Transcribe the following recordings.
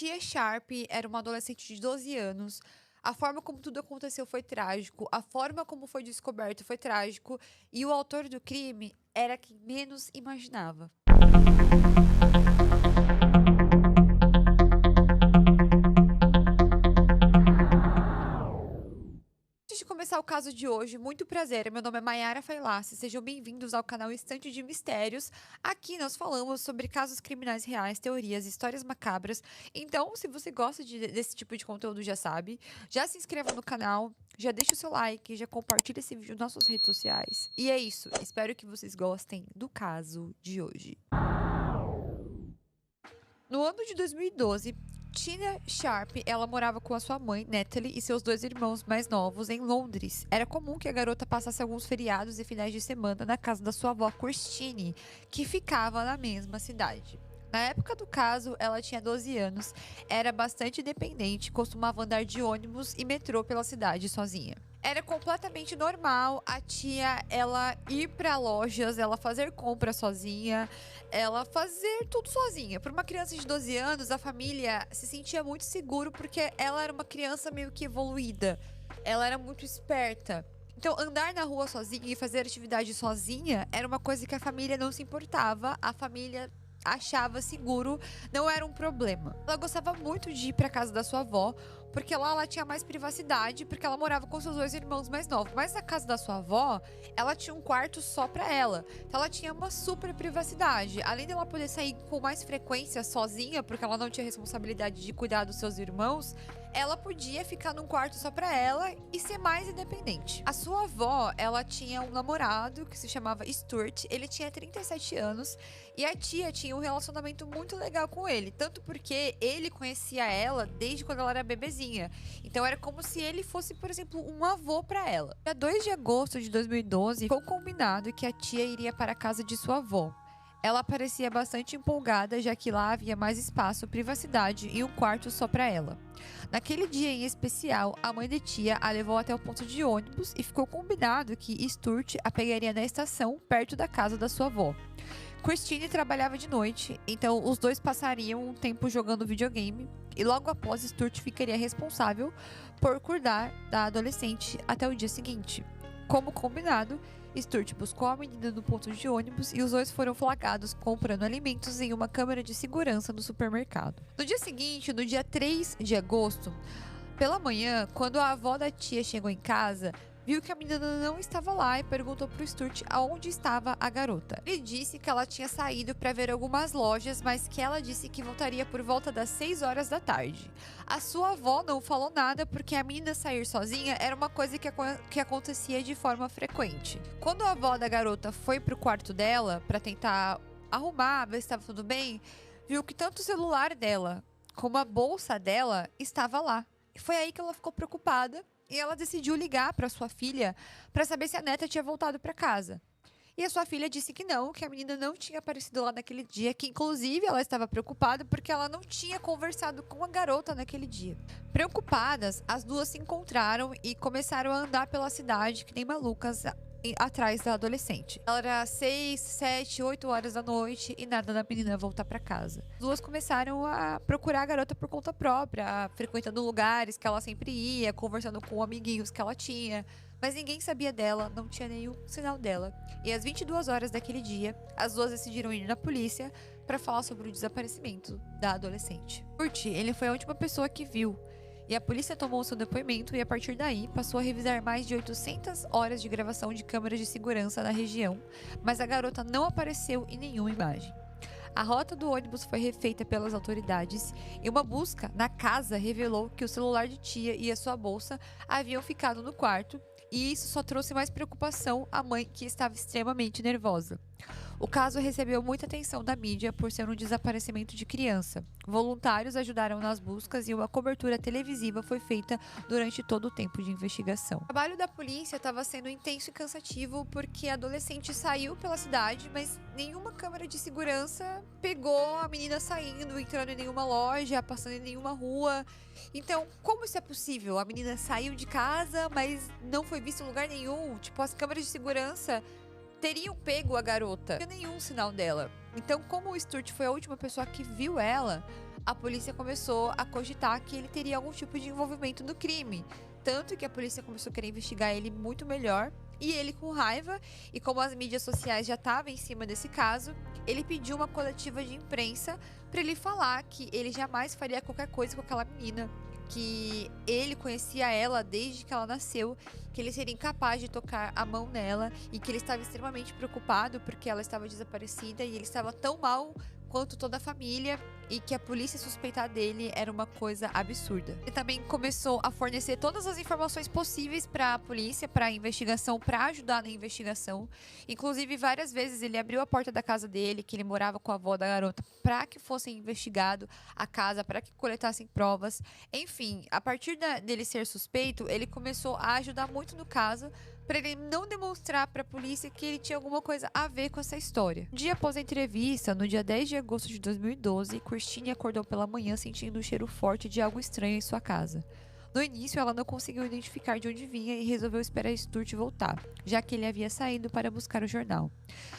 Tia Sharp era uma adolescente de 12 anos. A forma como tudo aconteceu foi trágico, a forma como foi descoberto foi trágico, e o autor do crime era quem menos imaginava. Antes de começar o caso de hoje, muito prazer, meu nome é Mayara Failassi, sejam bem-vindos ao canal Estante de Mistérios. Aqui nós falamos sobre casos criminais reais, teorias, histórias macabras. Então, se você gosta desse tipo de conteúdo, já sabe, já se inscreva no canal, já deixa o seu like, já compartilha esse vídeo nas suas redes sociais. E é isso, espero que vocês gostem do caso de hoje. No ano de 2012, Tina Sharp, ela morava com a sua mãe, Natalie, e seus dois irmãos mais novos em Londres. Era comum que a garota passasse alguns feriados e finais de semana na casa da sua avó, Christine, que ficava na mesma cidade. Na época do caso, ela tinha 12 anos, era bastante independente, costumava andar de ônibus e metrô pela cidade sozinha. Era completamente normal a tia, ela ir pra lojas, ela fazer compras sozinha, ela fazer tudo sozinha. Para uma criança de 12 anos, a família se sentia muito seguro porque ela era uma criança meio que evoluída. Ela era muito esperta. Então, andar na rua sozinha e fazer atividade sozinha era uma coisa que a família não se importava. A família achava seguro, não era um problema. Ela gostava muito de ir para casa da sua avó, porque lá ela tinha mais privacidade, porque ela morava com seus dois irmãos mais novos. Mas na casa da sua avó, ela tinha um quarto só pra ela. Então ela tinha uma super privacidade. Além dela poder sair com mais frequência sozinha, porque ela não tinha responsabilidade de cuidar dos seus irmãos, ela podia ficar num quarto só pra ela e ser mais independente. A sua avó, ela tinha um namorado que se chamava Stuart, ele tinha 37 anos e a tia tinha um relacionamento muito legal com ele, tanto porque ele conhecia ela desde quando ela era bebezinha. Então era como se ele fosse, por exemplo, um avô pra ela. Dia 2 de agosto de 2012, ficou combinado que a tia iria para a casa de sua avó. Ela parecia bastante empolgada, já que lá havia mais espaço, privacidade e um quarto só para ela. Naquele dia em especial, a mãe de tia a levou até o ponto de ônibus e ficou combinado que Stuart a pegaria na estação, perto da casa da sua avó. Christine trabalhava de noite, então os dois passariam um tempo jogando videogame e logo após Stuart ficaria responsável por cuidar da adolescente até o dia seguinte. Como combinado, Stuart buscou a menina no ponto de ônibus e os dois foram flagrados comprando alimentos em uma câmera de segurança do supermercado. No dia seguinte, no dia 3 de agosto, pela manhã, quando a avó da tia chegou em casa, viu que a menina não estava lá e perguntou pro Stuart aonde estava a garota. Ele disse que ela tinha saído para ver algumas lojas, mas que ela disse que voltaria por volta das 6 horas da tarde. A sua avó não falou nada porque a menina sair sozinha era uma coisa que acontecia de forma frequente. Quando a avó da garota foi pro quarto dela para tentar arrumar, ver se estava tudo bem, viu que tanto o celular dela como a bolsa dela estava lá. E foi aí que ela ficou preocupada. E ela decidiu ligar para sua filha para saber se a neta tinha voltado para casa. E a sua filha disse que não, que a menina não tinha aparecido lá naquele dia, que inclusive ela estava preocupada porque ela não tinha conversado com a garota naquele dia. Preocupadas, as duas se encontraram e começaram a andar pela cidade que nem malucas atrás da adolescente. Ela era 6, 7, 8 horas da noite e nada da menina voltar para casa. As duas começaram a procurar a garota por conta própria, frequentando lugares que ela sempre ia, conversando com amiguinhos que ela tinha, mas ninguém sabia dela, não tinha nenhum sinal dela. E às 22 horas daquele dia, as duas decidiram ir na polícia para falar sobre o desaparecimento da adolescente. Kurt, ele foi a última pessoa que viu. E a polícia tomou seu depoimento e, a partir daí, passou a revisar mais de 800 horas de gravação de câmeras de segurança na região, mas a garota não apareceu em nenhuma imagem. A rota do ônibus foi refeita pelas autoridades e uma busca na casa revelou que o celular de tia e a sua bolsa haviam ficado no quarto, e isso só trouxe mais preocupação à mãe, que estava extremamente nervosa. O caso recebeu muita atenção da mídia por ser um desaparecimento de criança. Voluntários ajudaram nas buscas e uma cobertura televisiva foi feita durante todo o tempo de investigação. O trabalho da polícia estava sendo intenso e cansativo porque a adolescente saiu pela cidade, mas nenhuma câmera de segurança pegou a menina saindo, entrando em nenhuma loja, passando em nenhuma rua. Então, como isso é possível? A menina saiu de casa, mas não foi vista em lugar nenhum. Tipo, as câmeras de segurança teriam pego a garota. Não tinha nenhum sinal dela. Então, como o Stuart foi a última pessoa que viu ela, a polícia começou a cogitar que ele teria algum tipo de envolvimento no crime. Tanto que a polícia começou a querer investigar ele muito melhor. E ele, com raiva, e como as mídias sociais já estavam em cima desse caso, ele pediu uma coletiva de imprensa para ele falar que ele jamais faria qualquer coisa com aquela menina, que ele conhecia ela desde que ela nasceu, que ele seria incapaz de tocar a mão nela e que ele estava extremamente preocupado porque ela estava desaparecida e ele estava tão mal quanto toda a família e que a polícia suspeitar dele era uma coisa absurda. Ele também começou a fornecer todas as informações possíveis para a polícia, para a investigação, para ajudar na investigação. Inclusive, várias vezes ele abriu a porta da casa dele, que ele morava com a avó da garota, para que fossem investigado a casa, para que coletassem provas. Enfim, a partir dele ser suspeito, ele começou a ajudar muito no caso, para ele não demonstrar para a polícia que ele tinha alguma coisa a ver com essa história. Um dia após a entrevista, no dia 10 de agosto de 2012, Christine acordou pela manhã sentindo um cheiro forte de algo estranho em sua casa. No início, ela não conseguiu identificar de onde vinha e resolveu esperar Stuart voltar, já que ele havia saído para buscar o jornal.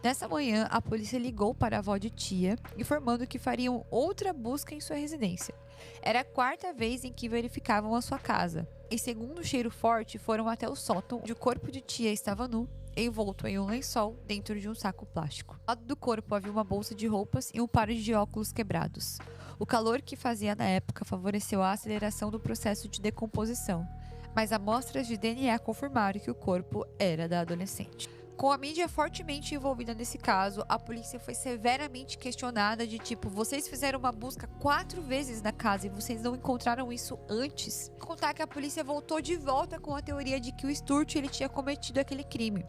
Nessa manhã, a polícia ligou para a avó de tia, informando que fariam outra busca em sua residência. Era a quarta vez em que verificavam a sua casa. E segundo o cheiro forte, foram até o sótão, onde o corpo de tia estava nu, envolto em um lençol dentro de um saco plástico. Ao lado do corpo havia uma bolsa de roupas e um par de óculos quebrados. O calor que fazia na época favoreceu a aceleração do processo de decomposição, mas amostras de DNA confirmaram que o corpo era da adolescente. Com a mídia fortemente envolvida nesse caso, a polícia foi severamente questionada de tipo, vocês fizeram uma busca 4 vezes na casa e vocês não encontraram isso antes? Sem contar que a polícia voltou de volta com a teoria de que o Stuart ele tinha cometido aquele crime.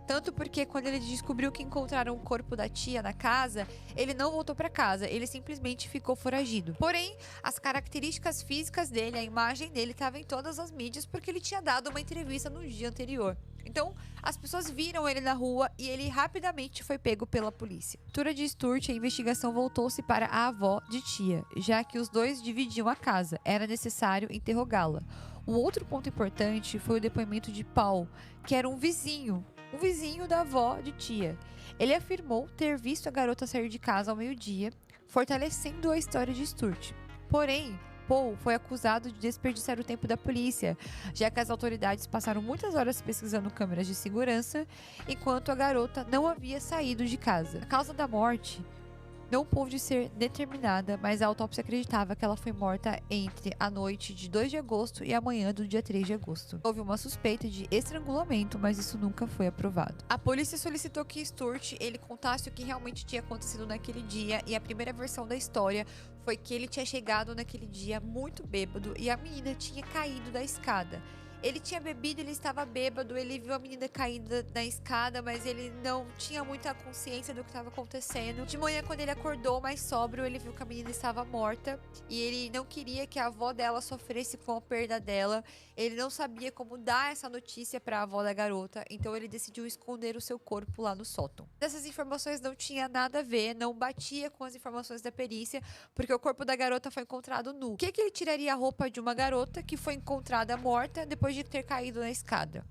Tanto porque quando ele descobriu que encontraram o corpo da tia na casa, ele não voltou para casa, ele simplesmente ficou foragido. Porém, as características físicas dele, a imagem dele estava em todas as mídias porque ele tinha dado uma entrevista no dia anterior. Então, as pessoas viram ele na rua e ele rapidamente foi pego pela polícia. Na altura de Stuart, a investigação voltou-se para a avó de tia, já que os dois dividiam a casa, era necessário interrogá-la. Um outro ponto importante foi o depoimento de Paul, que era um vizinho da avó de tia. Ele afirmou ter visto a garota sair de casa ao meio-dia, fortalecendo a história de Stuart. Porém, Paul foi acusado de desperdiçar o tempo da polícia, já que as autoridades passaram muitas horas pesquisando câmeras de segurança, enquanto a garota não havia saído de casa. A causa da morte não pôde ser determinada, mas a autópsia acreditava que ela foi morta entre a noite de 2 de agosto e a manhã do dia 3 de agosto. Houve uma suspeita de estrangulamento, mas isso nunca foi aprovado. A polícia solicitou que Stuart ele contasse o que realmente tinha acontecido naquele dia, e a primeira versão da história foi que ele tinha chegado naquele dia muito bêbado e a menina tinha caído da escada. Ele tinha bebido, ele estava bêbado, ele viu a menina caída na escada, mas ele não tinha muita consciência do que estava acontecendo. De manhã, quando ele acordou mais sóbrio, ele viu que a menina estava morta e ele não queria que a avó dela sofresse com a perda dela. Ele não sabia como dar essa notícia para a avó da garota, então ele decidiu esconder o seu corpo lá no sótão. Essas informações não tinham nada a ver, não batia com as informações da perícia, porque o corpo da garota foi encontrado nu. Por que ele tiraria a roupa de uma garota que foi encontrada morta depois de ter caído na escada?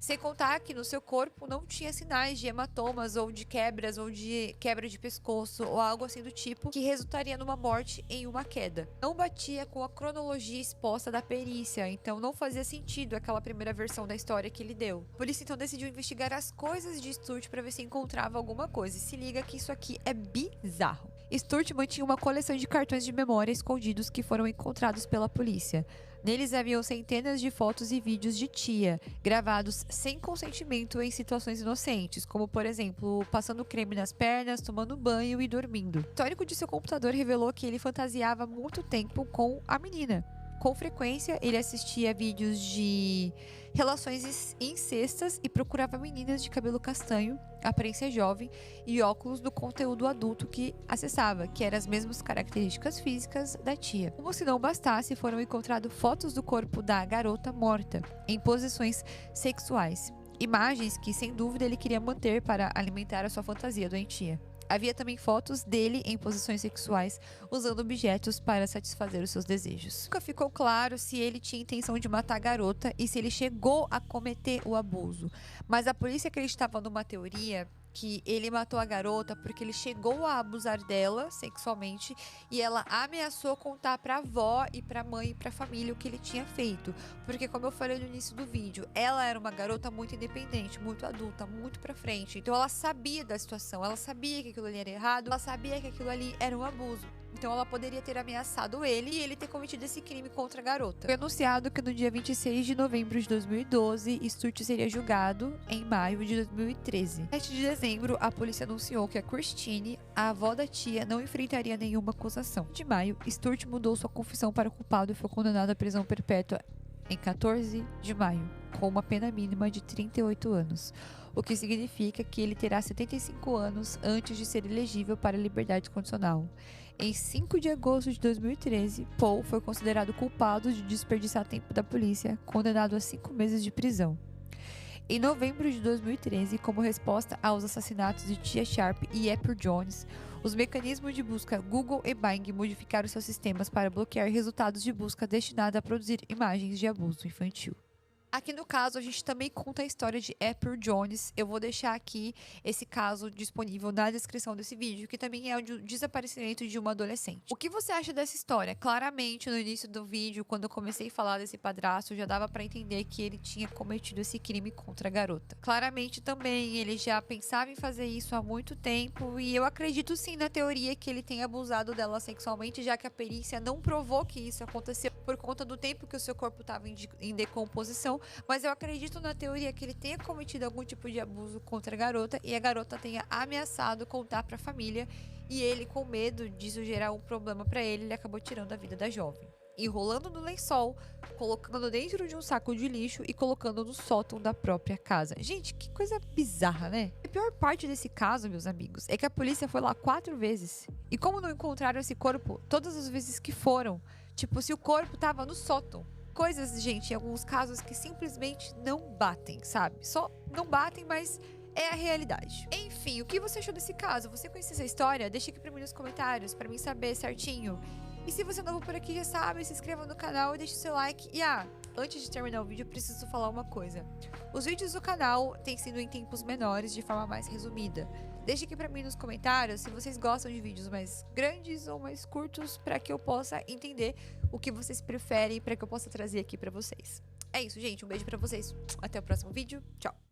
Sem contar que no seu corpo não tinha sinais de hematomas ou de quebras ou de quebra de pescoço ou algo assim do tipo que resultaria numa morte em uma queda. Não batia com a cronologia exposta da perícia, então não fazia sentido aquela primeira versão da história que ele deu. Por isso então decidiu investigar as coisas de Stuart para ver se encontrava alguma coisa. E se liga que isso aqui é bizarro. Stuart mantinha uma coleção de cartões de memória escondidos que foram encontrados pela polícia. Neles haviam centenas de fotos e vídeos de tia, gravados sem consentimento em situações inocentes, como, por exemplo, passando creme nas pernas, tomando banho e dormindo. O histórico de seu computador revelou que ele fantasiava muito tempo com a menina. Com frequência, ele assistia vídeos de relações incestas e procurava meninas de cabelo castanho, aparência jovem e óculos do conteúdo adulto que acessava, que eram as mesmas características físicas da tia. Como se não bastasse, foram encontradas fotos do corpo da garota morta, em posições sexuais. Imagens que, sem dúvida, ele queria manter para alimentar a sua fantasia doentia. Havia também fotos dele em posições sexuais, usando objetos para satisfazer os seus desejos. Nunca ficou claro se ele tinha intenção de matar a garota e se ele chegou a cometer o abuso. Mas a polícia acreditava numa teoria que ele matou a garota porque ele chegou a abusar dela sexualmente e ela ameaçou contar pra avó e pra mãe e pra família o que ele tinha feito. Porque, como eu falei no início do vídeo, ela era uma garota muito independente, muito adulta, muito pra frente. Então ela sabia da situação, ela sabia que aquilo ali era errado, ela sabia que aquilo ali era um abuso. Então ela poderia ter ameaçado ele e ele ter cometido esse crime contra a garota. Foi anunciado que no dia 26 de novembro de 2012, Sturt seria julgado em maio de 2013. No 7 de dezembro, a polícia anunciou que a Christine, a avó da tia, não enfrentaria nenhuma acusação. De maio, Sturt mudou sua confissão para o culpado e foi condenado à prisão perpétua em 14 de maio, com uma pena mínima de 38 anos, o que significa que ele terá 75 anos antes de ser elegível para a liberdade condicional. Em 5 de agosto de 2013, Paul foi considerado culpado de desperdiçar tempo da polícia, condenado a 5 meses de prisão. Em novembro de 2013, como resposta aos assassinatos de Tia Sharp e April Jones, os mecanismos de busca Google e Bing modificaram seus sistemas para bloquear resultados de busca destinados a produzir imagens de abuso infantil. Aqui no caso, a gente também conta a história de April Jones. Eu vou deixar aqui esse caso disponível na descrição desse vídeo, que também é o desaparecimento de uma adolescente. O que você acha dessa história? Claramente, no início do vídeo, quando eu comecei a falar desse padrasto, já dava pra entender que ele tinha cometido esse crime contra a garota. Claramente também, ele já pensava em fazer isso há muito tempo, e eu acredito sim na teoria que ele tenha abusado dela sexualmente, já que a perícia não provou que isso aconteceu por conta do tempo que o seu corpo estava em decomposição. Mas eu acredito na teoria que ele tenha cometido algum tipo de abuso contra a garota e a garota tenha ameaçado contar para a família, e ele, com medo disso gerar um problema para ele, ele acabou tirando a vida da jovem, enrolando no lençol, colocando dentro de um saco de lixo e colocando no sótão da própria casa. Gente, que coisa bizarra, né? A pior parte desse caso, meus amigos, é que a polícia foi lá 4 vezes. E como não encontraram esse corpo todas as vezes que foram, tipo, se o corpo tava no sótão. Coisas, gente, em alguns casos que simplesmente não batem, sabe? Só não batem, mas é a realidade. Enfim, o que você achou desse caso? Você conhece essa história? Deixa aqui pra mim nos comentários, pra mim saber certinho. E se você é novo por aqui, já sabe, se inscreva no canal e deixe seu like. E antes de terminar o vídeo, eu preciso falar uma coisa. Os vídeos do canal têm sido em tempos menores, de forma mais resumida. Deixe aqui pra mim nos comentários se vocês gostam de vídeos mais grandes ou mais curtos, pra que eu possa entender o que vocês preferem, pra que eu possa trazer aqui pra vocês. É isso, gente. Um beijo pra vocês. Até o próximo vídeo. Tchau.